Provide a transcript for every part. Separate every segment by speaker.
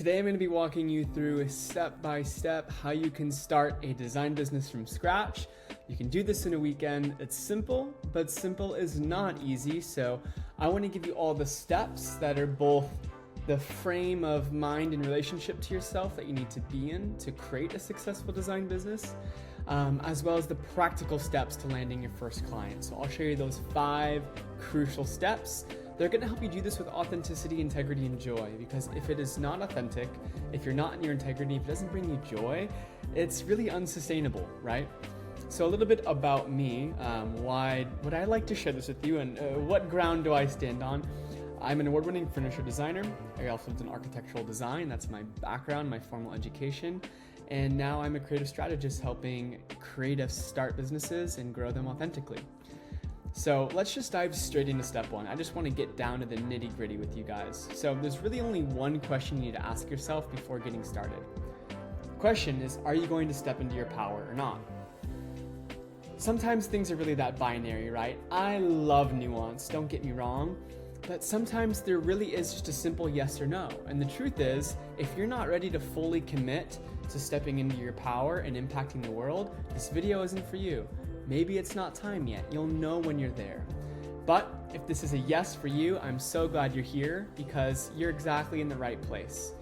Speaker 1: Today I'm going to be walking you through step by step how you can start a design business from scratch. You can do this in a weekend. It's simple, but simple is not easy. So I want to give you all the steps that are both the frame of mind and relationship to yourself that you need to be in to create a successful design business, as well as the practical steps to landing your first client. So I'll show you those 5 crucial steps. They're going to help you do this with authenticity, integrity, and joy, because if it is not authentic, if you're not in your integrity, if it doesn't bring you joy, it's really unsustainable, right? So a little bit about me, why would I like to share this with you, and what ground do I stand on? I'm an award-winning furniture designer. I also did architectural design. That's my background, my formal education. And now I'm a creative strategist helping creatives start businesses and grow them authentically. So let's just dive straight into step 1. I just want to get down to the nitty-gritty with you guys. So there's really only one question you need to ask yourself before getting started. The question is, are you going to step into your power or not? Sometimes things are really that binary, right? I love nuance, don't get me wrong, but sometimes there really is just a simple yes or no. And the truth is, if you're not ready to fully commit to stepping into your power and impacting the world, this video isn't for you. Maybe it's not time yet. You'll know when you're there. But if this is a yes for you, I'm so glad you're here because you're exactly in the right place.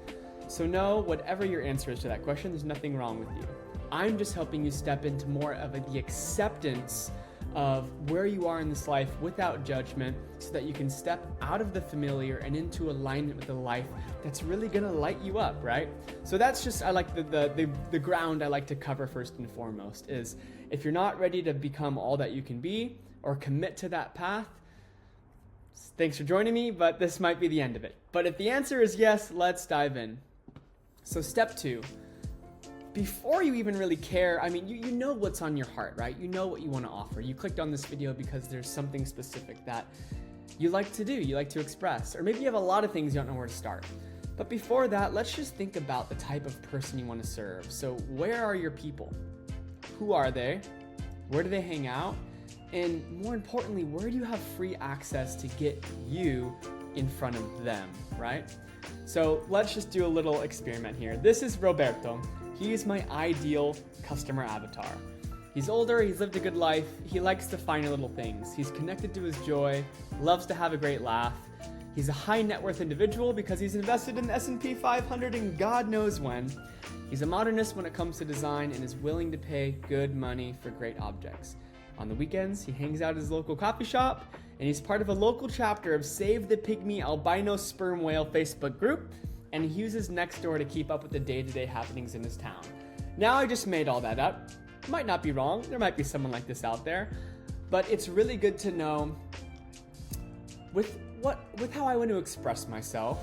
Speaker 1: So know, whatever your answer is to that question, there's nothing wrong with you. I'm just helping you step into more of the acceptance of where you are in this life without judgment, so that you can step out of the familiar and into alignment with a life that's really gonna light you up, right? So that's just, I like the ground I like to cover first and foremost is, if you're not ready to become all that you can be or commit to that path, thanks for joining me, but this might be the end of it. But if the answer is yes, let's dive in. So step 2. Before you even really care, I mean, you know what's on your heart, right? You know what you want to offer. You clicked on this video because there's something specific that you like to do, you like to express, or maybe you have a lot of things you don't know where to start. But before that, let's just think about the type of person you want to serve. So where are your people? Who are they? Where do they hang out? And more importantly, where do you have free access to get you in front of them, right? So let's just do a little experiment here. This is Roberto. He's my ideal customer avatar. He's older, he's lived a good life, he likes to find little things. He's connected to his joy, loves to have a great laugh. He's a high net worth individual because he's invested in the S&P 500 and God knows when. He's a modernist when it comes to design and is willing to pay good money for great objects. On the weekends, he hangs out at his local coffee shop, and he's part of a local chapter of Save the Pygmy Albino Sperm Whale Facebook group, and he uses Nextdoor to keep up with the day-to-day happenings in his town. Now I just made all that up. Might not be wrong, there might be someone like this out there, but it's really good to know with how I want to express myself,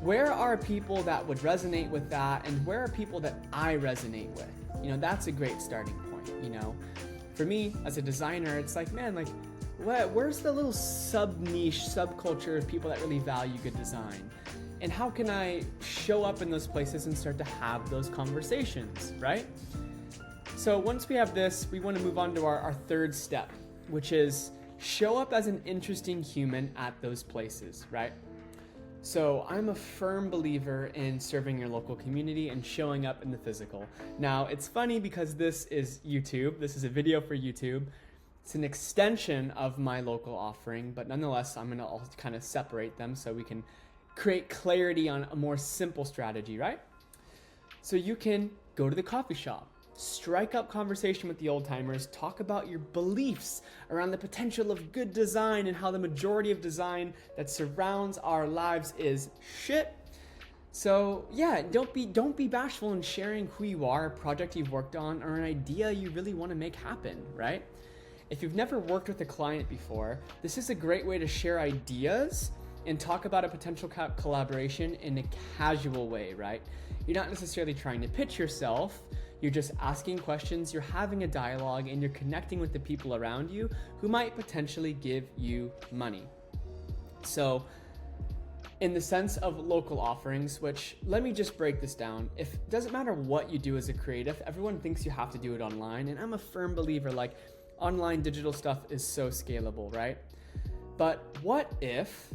Speaker 1: where are people that would resonate with that, and where are people that I resonate with? You know, that's a great starting point, you know? For me, as a designer, it's like, man, like, where's the little sub-niche, subculture of people that really value good design? And how can I show up in those places and start to have those conversations, right? So once we have this, we want to move on to our third step, which is show up as an interesting human at those places, right? So I'm a firm believer in serving your local community and showing up in the physical. Now, it's funny because this is YouTube. This is a video for YouTube. It's an extension of my local offering, but nonetheless, I'm going to also kind of separate them so we can create clarity on a more simple strategy, right? So you can go to the coffee shop, strike up conversation with the old timers, talk about your beliefs around the potential of good design and how the majority of design that surrounds our lives is shit. So yeah, don't be bashful in sharing who you are, a project you've worked on, or an idea you really want to make happen, right? If you've never worked with a client before, this is a great way to share ideas and talk about a potential collaboration in a casual way, right? You're not necessarily trying to pitch yourself, you're just asking questions, you're having a dialogue, and you're connecting with the people around you who might potentially give you money. So, in the sense of local offerings, which, let me just break this down. It doesn't matter what you do as a creative, everyone thinks you have to do it online, and I'm a firm believer, like, online digital stuff is so scalable, right? But what if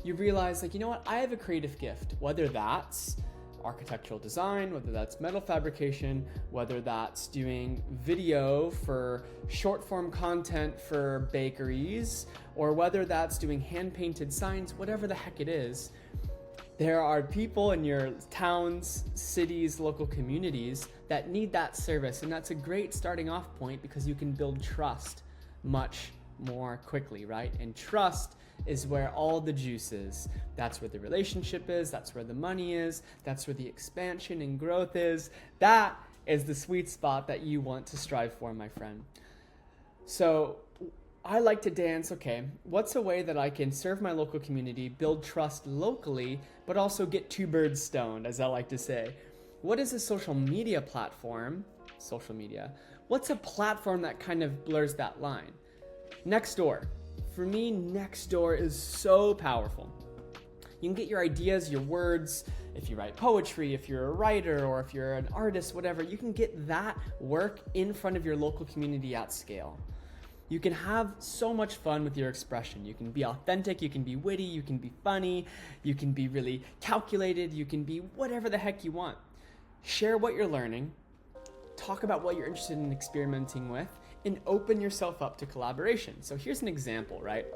Speaker 1: you realize, like, you know what, I have a creative gift, whether that's architectural design, whether that's metal fabrication, whether that's doing video for short form content for bakeries, or whether that's doing hand painted signs, whatever the heck it is. There are people in your towns, cities, local communities that need that service, and that's a great starting off point because you can build trust much more quickly, right? And trust is where all the juice is. That's where the relationship is, that's where the money is, that's where the expansion and growth is. That is the sweet spot that you want to strive for, my friend. So I like to dance. Okay, what's a way that I can serve my local community, build trust locally, but also get two birds stoned, as I like to say? What is a social media platform? Social media. What's a platform that kind of blurs that line? Nextdoor. For me, Nextdoor is so powerful. You can get your ideas, your words, if you write poetry, if you're a writer, or if you're an artist, whatever, you can get that work in front of your local community at scale. You can have so much fun with your expression. You can be authentic, you can be witty, you can be funny, you can be really calculated, you can be whatever the heck you want. Share what you're learning, talk about what you're interested in experimenting with, and open yourself up to collaboration. So here's an example, right?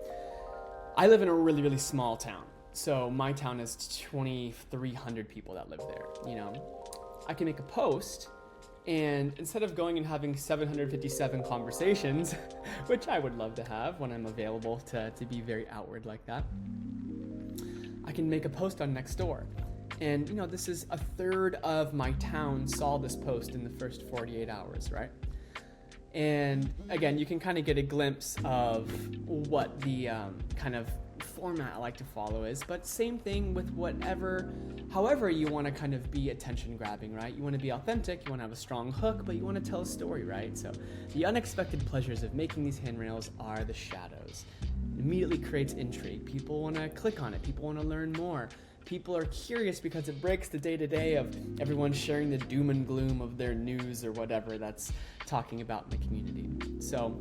Speaker 1: I live in a really, really small town. So my town has 2,300 people that live there. You know, I can make a post, and instead of going and having 757 conversations, which I would love to have when I'm available to be very outward like that, I can make a post on Nextdoor. And you know, this is a third of my town saw this post in the first 48 hours, right? And again, you can kind of get a glimpse of what the kind of format I like to follow is, but same thing with however you want to kind of be attention grabbing, right? You want to be authentic, you want to have a strong hook, but you want to tell a story, right? So the unexpected pleasures of making these handrails are the shadows. It immediately creates intrigue. People want to click on it. People want to learn more. People are curious because it breaks the day-to-day of everyone sharing the doom and gloom of their news or whatever that's talking about in the community. So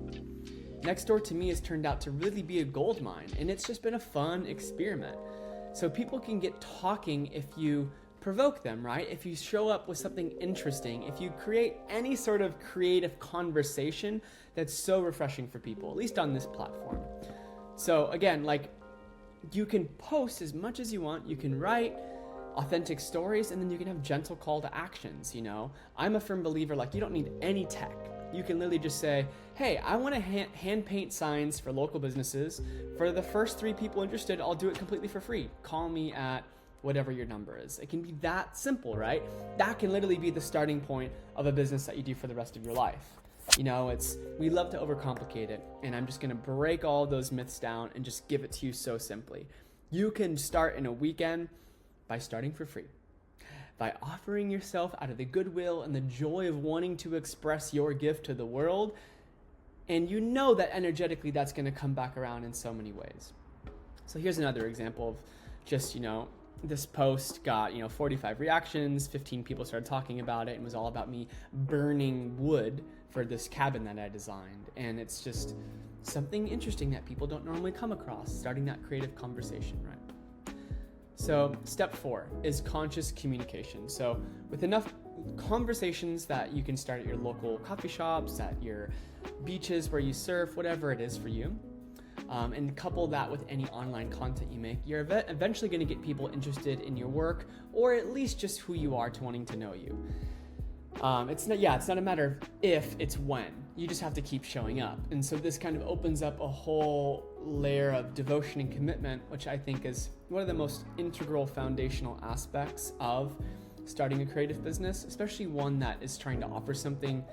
Speaker 1: Nextdoor to me has turned out to really be a gold mine, and it's just been a fun experiment. So people can get talking if you provoke them, right? If you show up with something interesting, if you create any sort of creative conversation that's so refreshing for people, at least on this platform. So again, like, you can post as much as you want, you can write authentic stories, and then you can have gentle call to actions, you know? I'm a firm believer, like, you don't need any tech. You can literally just say, hey, I want to hand paint signs for local businesses. For the first 3 people interested, I'll do it completely for free. Call me at whatever your number is. It can be that simple, right? That can literally be the starting point of a business that you do for the rest of your life. You know, we love to overcomplicate it, and I'm just going to break all those myths down and just give it to you so simply. You can start in a weekend by starting for free, by offering yourself out of the goodwill and the joy of wanting to express your gift to the world, and you know that energetically that's going to come back around in so many ways. So here's another example of just, you know, this post got, 45 reactions, 15 people started talking about it, and was all about me burning wood for this cabin that I designed. And it's just something interesting that people don't normally come across, starting that creative conversation, right? So step 4 is conscious communication. So with enough conversations that you can start at your local coffee shops, at your beaches where you surf, whatever it is for you, and couple that with any online content you make, you're eventually going to get people interested in your work, or at least just who you are, to wanting to know you. It's not a matter of if, it's when. You just have to keep showing up. And so this kind of opens up a whole layer of devotion and commitment, which I think is one of the most integral foundational aspects of starting a creative business, especially one that is trying to offer something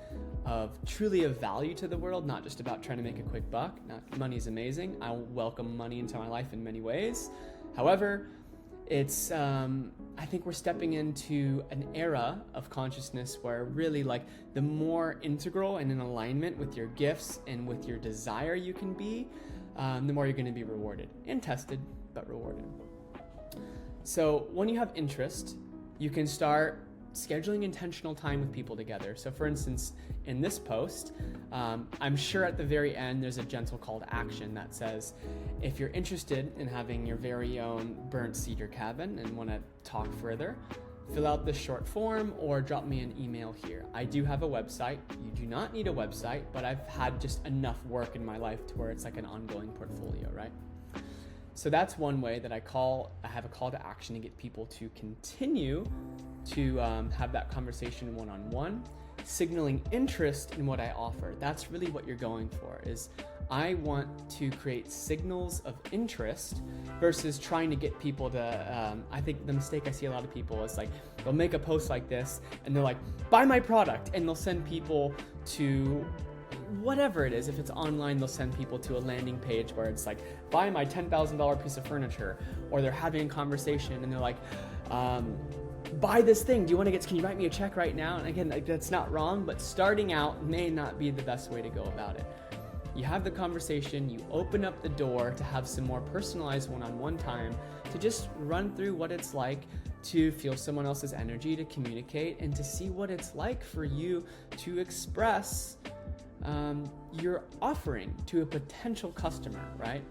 Speaker 1: of truly of value to the world, not just about trying to make a quick buck. Money is amazing. I welcome money into my life in many ways. However, it's I think we're stepping into an era of consciousness where really, like, the more integral and in alignment with your gifts and with your desire you can be, the more you're going to be rewarded and tested, but rewarded. So when you have interest, you can start scheduling intentional time with people together. So for instance, in this post, I'm sure at the very end there's a gentle call to action that says, if you're interested in having your very own burnt cedar cabin and want to talk further, fill out this short form or drop me an email here. I do have a website. You do not need a website, but I've had just enough work in my life to where it's like an ongoing portfolio, right? So that's one way that I have a call to action to get people to continue to have that conversation one-on-one, signaling interest in what I offer. That's really what you're going for, is I want to create signals of interest versus trying to get people to, I think the mistake I see a lot of people is like, they'll make a post like this and they're like, buy my product, and they'll send people to whatever it is. If it's online, they'll send people to a landing page where it's like, buy my $10,000 piece of furniture, or they're having a conversation and they're like, buy this thing. Can you write me a check right now? And again, like, that's not wrong, but starting out may not be the best way to go about it. You have the conversation, you open up the door to have some more personalized one-on-one time to just run through what it's like to feel someone else's energy, to communicate, and to see what it's like for you to express your offering to a potential customer, right?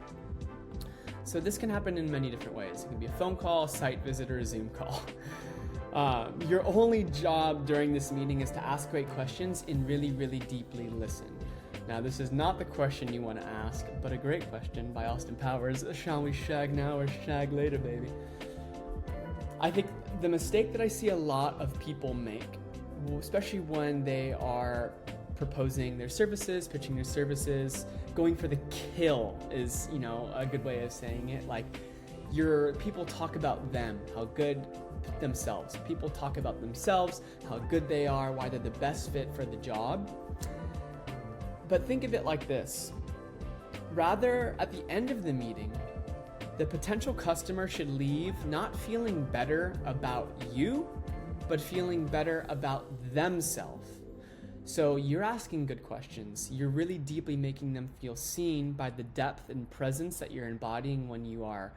Speaker 1: So this can happen in many different ways. It can be a phone call, a site visit, or a Zoom call. Your only job during this meeting is to ask great questions and really, really deeply listen. Now, this is not the question you want to ask, but a great question by Austin Powers. Shall we shag now or shag later, baby? I think the mistake that I see a lot of people make, especially when they are proposing their services, pitching their services, going for the kill is, a good way of saying it. Like, people talk about them, how good themselves. People talk about themselves, how good they are, why they're the best fit for the job. But think of it like this. Rather, at the end of the meeting, the potential customer should leave not feeling better about you, but feeling better about themselves. So you're asking good questions. You're really deeply making them feel seen by the depth and presence that you're embodying when you are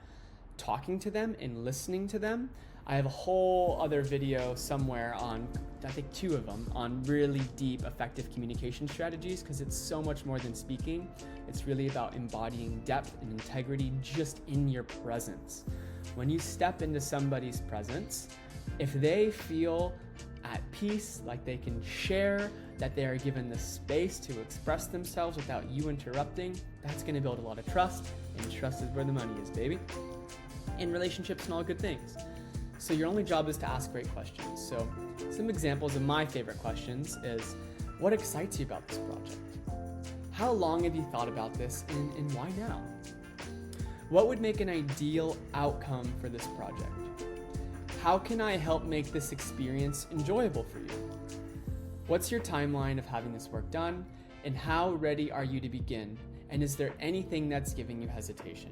Speaker 1: talking to them and listening to them. I have a whole other video somewhere on, I think 2 of them, on really deep, effective communication strategies, because it's so much more than speaking. It's really about embodying depth and integrity just in your presence. When you step into somebody's presence, if they feel at peace, like they can share, that they are given the space to express themselves without you interrupting, that's going to build a lot of trust, and trust is where the money is, baby. In relationships and all good things. So your only job is to ask great questions. So some examples of my favorite questions is, what excites you about this project? How long have you thought about this, and why now? What would make an ideal outcome for this project? How can I help make this experience enjoyable for you? What's your timeline of having this work done, and how ready are you to begin? And is there anything that's giving you hesitation?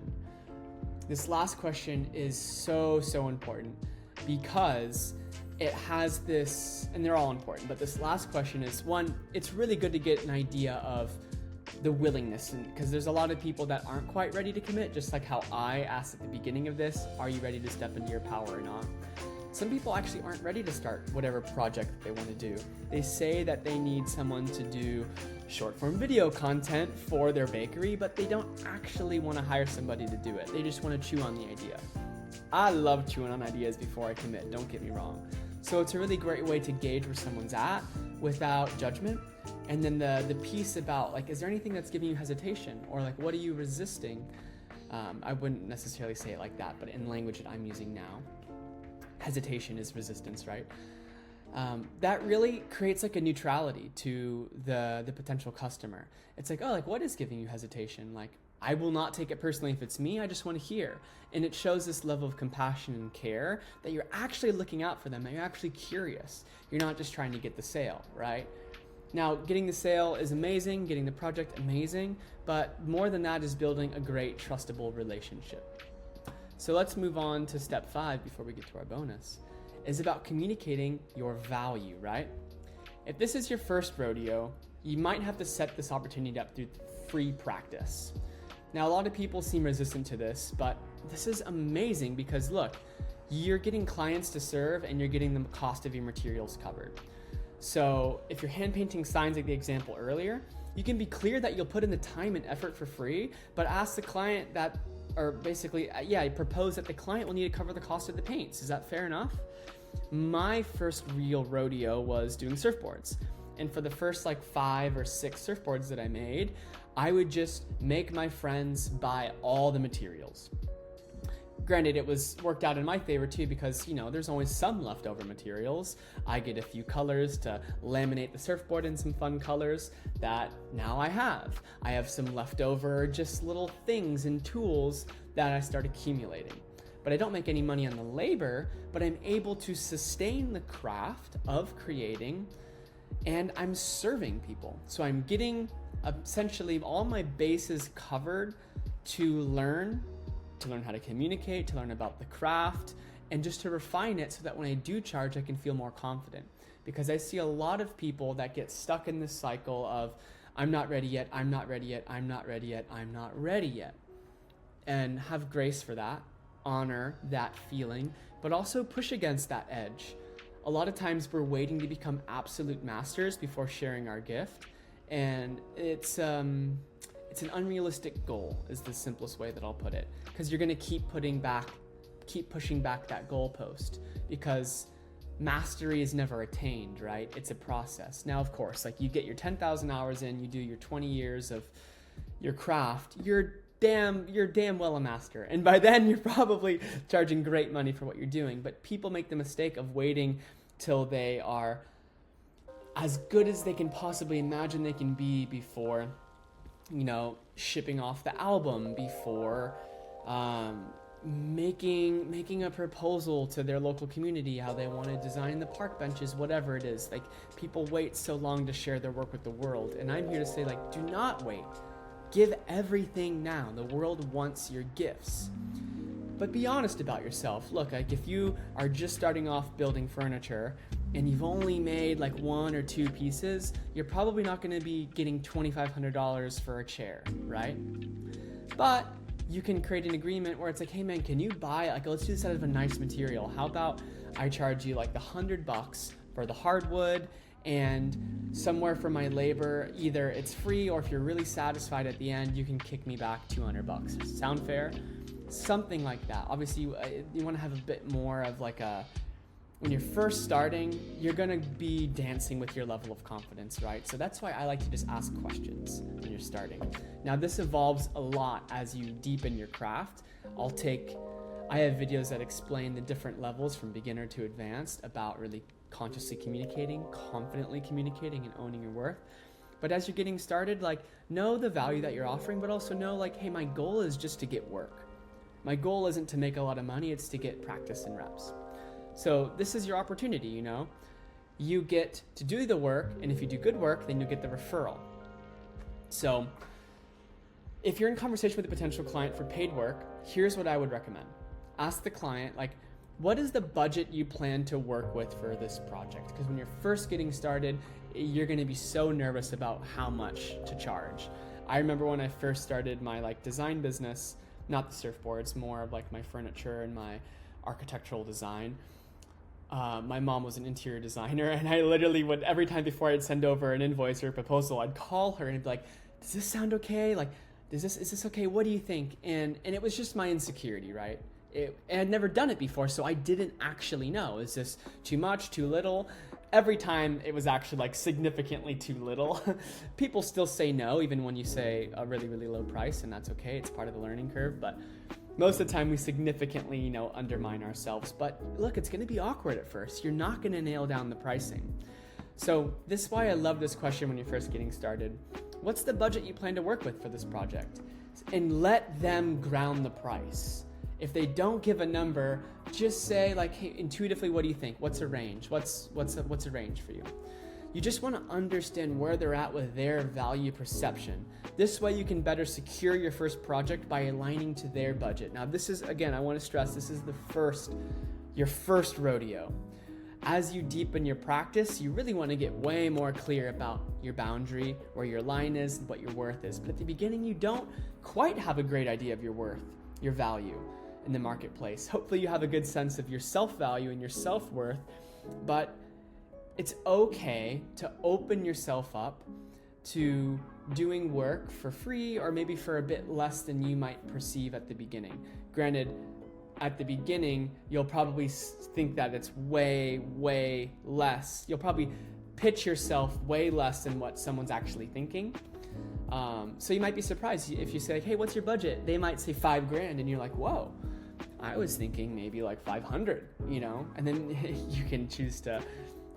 Speaker 1: This last question is so important, because it has this, and they're all important, but this last question is one, it's really good to get an idea of the willingness, because there's a lot of people that aren't quite ready to commit, just like how I asked at the beginning of this, are you ready to step into your power or not? Some people actually aren't ready to start whatever project that they want to do. They say that they need someone to do short-form video content for their bakery, but they don't actually want to hire somebody to do it. They just want to chew on the idea. I love chewing on ideas before I commit, don't get me wrong. So it's a really great way to gauge where someone's at without judgment. And then the piece about, like, is there anything that's giving you hesitation? Or like, what are you resisting? I wouldn't necessarily say it like that, but in language that I'm using now, hesitation is resistance, right? That really creates like a neutrality to the potential customer. It's like, oh, like, what is giving you hesitation? Like, I will not take it personally if it's me, I just want to hear. And it shows this level of compassion and care that you're actually looking out for them, that you're actually curious. You're not just trying to get the sale, right? Now, getting the sale is amazing, getting the project amazing, but more than that is building a great, trustable relationship. So let's move on to step 5 before we get to our bonus. It's about communicating your value, right? If this is your first rodeo, you might have to set this opportunity up through free practice. Now, a lot of people seem resistant to this, but this is amazing because look, you're getting clients to serve and you're getting the cost of your materials covered. So if you're hand painting signs like the example earlier, you can be clear that you'll put in the time and effort for free, but ask the client that, or basically, propose that the client will need to cover the cost of the paints. Is that fair enough? My first real rodeo was doing surfboards. And for the first like 5 or 6 surfboards that I made, I would just make my friends buy all the materials. Granted, it was worked out in my favor too, because there's always some leftover materials. I get a few colors to laminate the surfboard in some fun colors that now I have. I have some leftover just little things and tools that I start accumulating. But I don't make any money on the labor, but I'm able to sustain the craft of creating, and I'm serving people. So I'm getting essentially all my bases covered to learn how to communicate, to learn about the craft, and just to refine it so that when I do charge, I can feel more confident. Because I see a lot of people that get stuck in this cycle of, I'm not ready yet, I'm not ready yet, I'm not ready yet, I'm not ready yet. And have grace for that, honor that feeling, but also push against that edge. A lot of times we're waiting to become absolute masters before sharing our gift, and it's an unrealistic goal, is the simplest way that I'll put it, because you're going to keep pushing back that goalpost, because mastery is never attained, right? It's a process. Now, of course, like you get your 10,000 hours in, you do your 20 years of your craft, you're damn well a master. And by then you're probably charging great money for what you're doing. But people make the mistake of waiting till they are as good as they can possibly imagine they can be before, shipping off the album, before making a proposal to their local community, how they want to design the park benches, whatever it is. Like, people wait so long to share their work with the world. And I'm here to say, like, do not wait. Give everything now. The world wants your gifts. But be honest about yourself. Look, like if you are just starting off building furniture and you've only made like 1 or 2 pieces, you're probably not going to be getting $2,500 for a chair, right? But you can create an agreement where it's like, hey man, can you buy, like, let's do this out of a nice material. How about I charge you like the $100 for the hardwood, and somewhere for my labor, either it's free, or if you're really satisfied at the end, you can kick me back $200. Sound fair? Something like that. Obviously, you want to have a bit more of like when you're first starting, you're going to be dancing with your level of confidence, right? So that's why I like to just ask questions when you're starting. Now, this evolves a lot as you deepen your craft. I have videos that explain the different levels from beginner to advanced about really consciously communicating, confidently communicating, and owning your worth. But as you're getting started, like, know the value that you're offering, but also know, like, hey, my goal is just to get work. My goal isn't to make a lot of money, it's to get practice and reps. So this is your opportunity, You get to do the work, and if you do good work, then you'll get the referral. So if you're in conversation with a potential client for paid work, here's what I would recommend. Ask the client, like, what is the budget you plan to work with for this project? Because when you're first getting started, you're going to be so nervous about how much to charge. I remember when I first started my design business, not the surfboards, more of my furniture and my architectural design. My mom was an interior designer, and I literally would, every time before I'd send over an invoice or a proposal, I'd call her and I'd be like, does this sound okay? Is this okay? What do you think? And it was just my insecurity, right? I'd never done it before, so I didn't actually know. Is this too much, too little? Every time it was actually significantly too little. People still say no, even when you say a really, really low price, and that's okay. It's part of the learning curve, but most of the time we significantly, undermine ourselves. But look, it's going to be awkward at first. You're not going to nail down the pricing. So this is why I love this question when you're first getting started. What's the budget you plan to work with for this project? And let them ground the price. If they don't give a number, just say hey, intuitively, what do you think? What's a range? What's a range for you? You just want to understand where they're at with their value perception. This way you can better secure your first project by aligning to their budget. Now this is, again, I want to stress, this is your first rodeo. As you deepen your practice, you really want to get way more clear about your boundary, where your line is, and what your worth is. But at the beginning, you don't quite have a great idea of your worth, your value. in the marketplace. Hopefully you have a good sense of your self-value and your self-worth, but it's okay to open yourself up to doing work for free or maybe for a bit less than you might perceive at the beginning. Granted, at the beginning, you'll probably think that it's way, way less. You'll probably pitch yourself way less than what someone's actually thinking. So you might be surprised if you say, like, hey, what's your budget? They might say $5,000 and you're like, whoa, I was thinking maybe like 500, and then you can choose to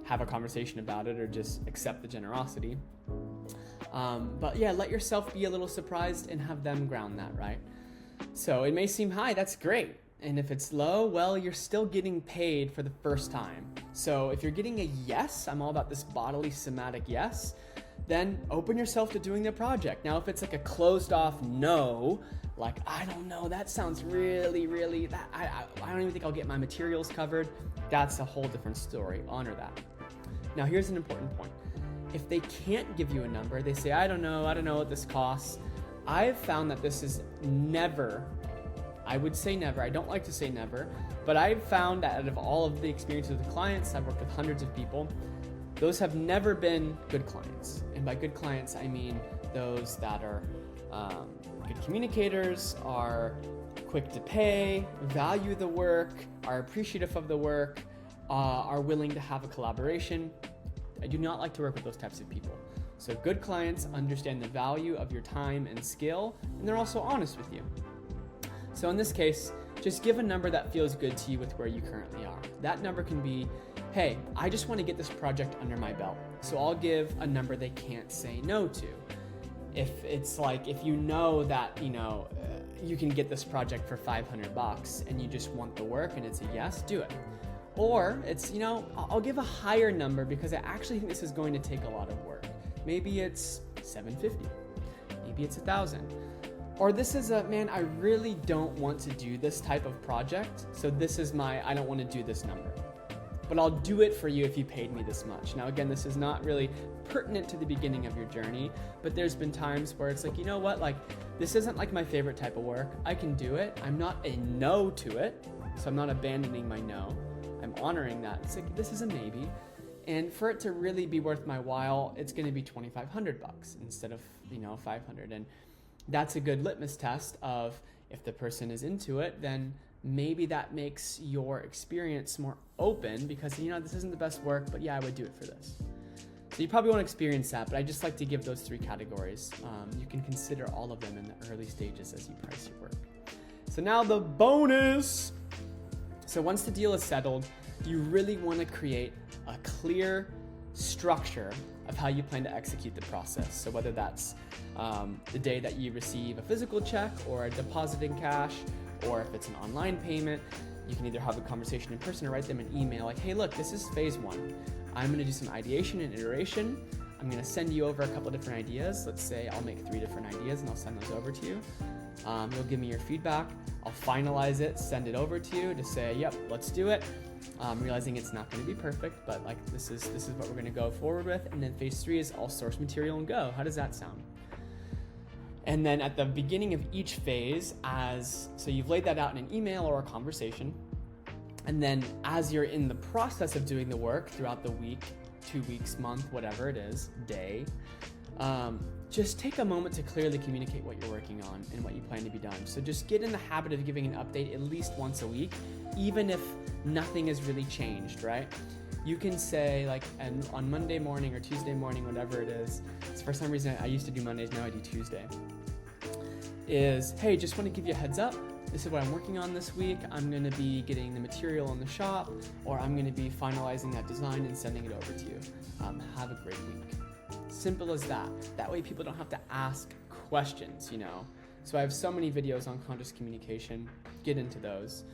Speaker 1: have a conversation about it or just accept the generosity. But yeah, let yourself be a little surprised and have them ground that, right? So it may seem high, that's great. And if it's low, well, you're still getting paid for the first time. So if you're getting a yes, I'm all about this bodily somatic yes, then open yourself to doing the project. Now, if it's like a closed off no, like, I don't know, that sounds really, I don't even think I'll get my materials covered, that's a whole different story. Honor that. Now, here's an important point. If they can't give you a number, they say, I don't know what this costs. I've found that this is never, I would say never, I don't like to say never, but I've found that out of all of the experiences with clients, I've worked with hundreds of people, those have never been good clients. And by good clients, I mean those that are good communicators, are quick to pay, value the work, are appreciative of the work, are willing to have a collaboration. I do not like to work with those types of people. So good clients understand the value of your time and skill, and they're also honest with you. So in this case, just give a number that feels good to you with where you currently are. That number can be, hey, I just want to get this project under my belt. So I'll give a number they can't say no to. If it's like, if you know that, you can get this project for $500 and you just want the work and it's a yes, do it. Or it's, I'll give a higher number because I actually think this is going to take a lot of work. Maybe it's $750. Maybe it's $1,000. Or this is I really don't want to do this type of project. So this is I don't want to do this number. But I'll do it for you if you paid me this much. Now, again, this is not really pertinent to the beginning of your journey, but there's been times where it's like, you know what, like, this isn't like my favorite type of work. I can do it. I'm not a no to it. So I'm not abandoning my no. I'm honoring that. It's like, this is a maybe. And for it to really be worth my while, it's going to be $2,500 instead of, $500. And that's a good litmus test of if the person is into it, then maybe that makes your experience more open because, this isn't the best work, but yeah, I would do it for this. So you probably won't experience that, but I just like to give those 3 categories. You can consider all of them in the early stages as you price your work. So now the bonus. So once the deal is settled, you really want to create a clear structure of how you plan to execute the process. So whether that's the day that you receive a physical check or a deposit in cash, or if it's an online payment, you can either have a conversation in person or write them an email like, hey, look, this is phase 1. I'm going to do some ideation and iteration. I'm going to send you over a couple different ideas. Let's say I'll make 3 different ideas and I'll send those over to you. You'll give me your feedback. I'll finalize it, send it over to you to say, yep, let's do it. Realizing it's not going to be perfect, but like this is what we're going to go forward with. And then phase 3 is I'll source material and go. How does that sound? And then at the beginning of each phase, so you've laid that out in an email or a conversation. And then as you're in the process of doing the work throughout the week, 2 weeks, month, whatever it is, day, just take a moment to clearly communicate what you're working on and what you plan to be done. So just get in the habit of giving an update at least once a week, even if nothing has really changed, right? You can say and on Monday morning or Tuesday morning, whatever it is, so for some reason I used to do Mondays, now I do Tuesday, is, hey, just want to give you a heads up. This is what I'm working on this week. I'm going to be getting the material in the shop, or I'm going to be finalizing that design and sending it over to you. Have a great week. Simple as that. That way people don't have to ask questions, So I have so many videos on conscious communication. Get into those.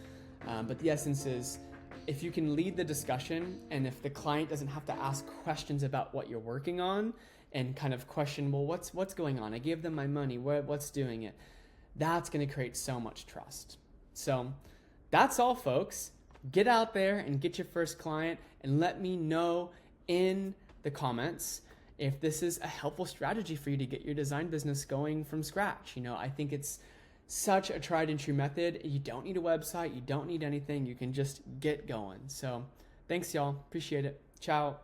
Speaker 1: But the essence is, if you can lead the discussion, and if the client doesn't have to ask questions about what you're working on and kind of question, well, what's going on? I gave them my money. What's doing it? That's going to create so much trust. So that's all, folks. Get out there and get your first client, and let me know in the comments if this is a helpful strategy for you to get your design business going from scratch. I think it's such a tried and true method. You don't need a website, you don't need anything, you can just get going. So thanks y'all, appreciate it. Ciao.